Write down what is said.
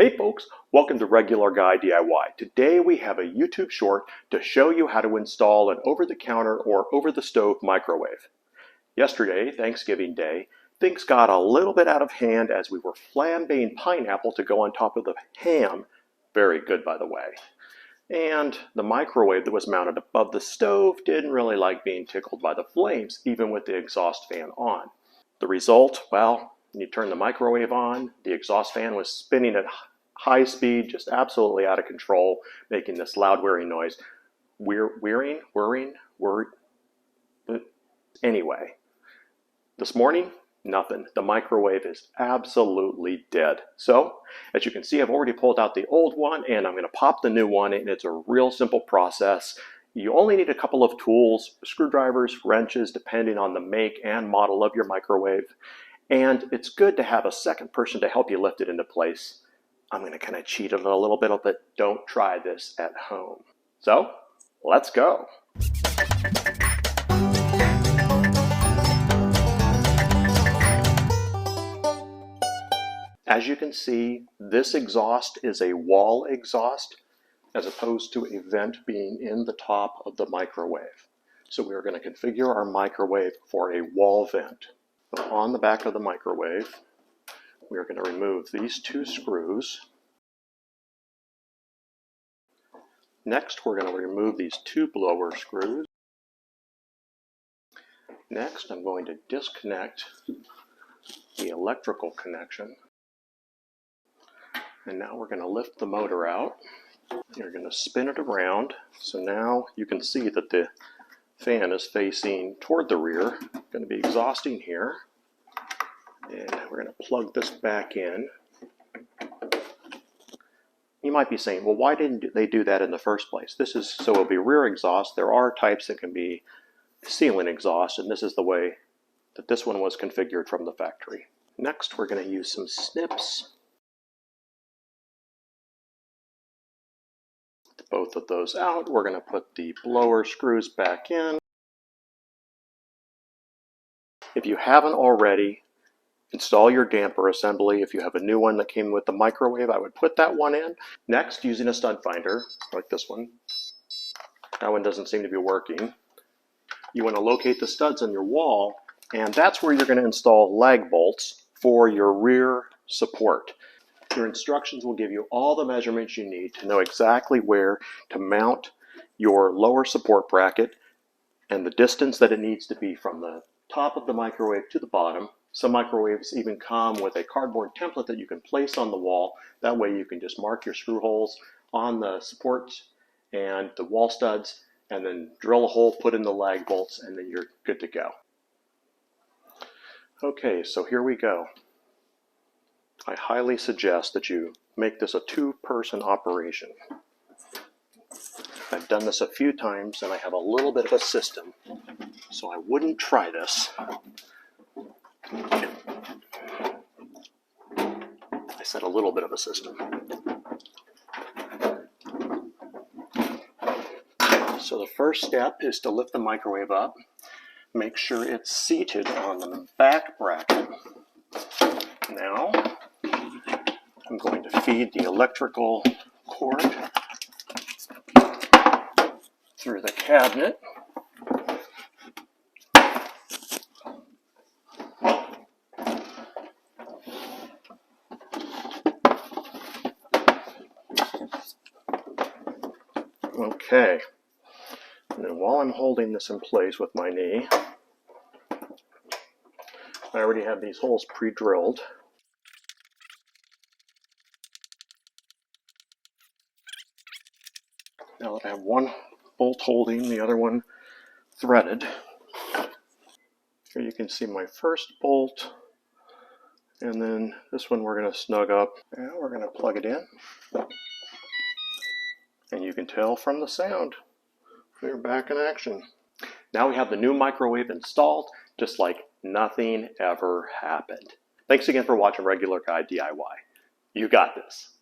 Hey folks, welcome to Regular Guy DIY. Today we have a YouTube short to show you how to install an over-the-counter or over-the-stove microwave. Yesterday, Thanksgiving Day, things got a little bit out of hand as we were flambeing pineapple to go on top of the ham. Very good, by the way. And the microwave that was mounted above the stove didn't really like being tickled by the flames, even with the exhaust fan on. The result, well, when you turn the microwave on, the exhaust fan was spinning at high speed, just absolutely out of control, making this loud whirring noise. Whirring. Anyway, this morning, nothing. The microwave is absolutely dead. So, as you can see, I've already pulled out the old one and I'm going to pop the new one in. It's a real simple process. You only need a couple of tools, screwdrivers, wrenches, depending on the make and model of your microwave. And it's good to have a second person to help you lift it into place. I'm going to kind of cheat it a little bit, but don't try this at home. So, let's go. As you can see, this exhaust is a wall exhaust as opposed to a vent being in the top of the microwave. So we are going to configure our microwave for a wall vent. On the back of the microwave, we are going to remove these two screws. Next, we're going to remove these two blower screws. Next, I'm going to disconnect the electrical connection. And now we're going to lift the motor out. You're going to spin it around. So now you can see that the fan is facing toward the rear. Going to be exhausting here. And we're going to plug this back in. You might be saying, well, why didn't they do that in the first place? This is so it'll be rear exhaust. There are types that can be ceiling exhaust, and this is the way that this one was configured from the factory. Next, we're going to use some snips. With both of those out, we're going to put the blower screws back in. If you haven't already, install your damper assembly. If you have a new one that came with the microwave, I would put that one in. Next, using a stud finder, like this one. That one doesn't seem to be working. You want to locate the studs on your wall, and that's where you're going to install lag bolts for your rear support. Your instructions will give you all the measurements you need to know exactly where to mount your lower support bracket and the distance that it needs to be from the top of the microwave to the bottom. Some microwaves even come with a cardboard template that you can place on the wall. That way you can just mark your screw holes on the supports and the wall studs, and then drill a hole, put in the lag bolts, and then you're good to go. Okay, so here we go. I highly suggest that you make this a two-person operation. I've done this a few times and I have a little bit of a system, so I wouldn't try this. I said a little bit of a system. So the first step is to lift the microwave up. Make sure it's seated on the back bracket. Now, I'm going to feed the electrical cord through the cabinet. Okay, and then while I'm holding this in place with my knee, I already have these holes pre-drilled. Now that I have one bolt holding, the other one threaded. Here you can see my first bolt, and then this one we're going to snug up. Now we're going to plug it in. And you can tell from the sound, we're back in action. Now we have the new microwave installed, just like nothing ever happened. Thanks again for watching Regular Guy DIY. You got this.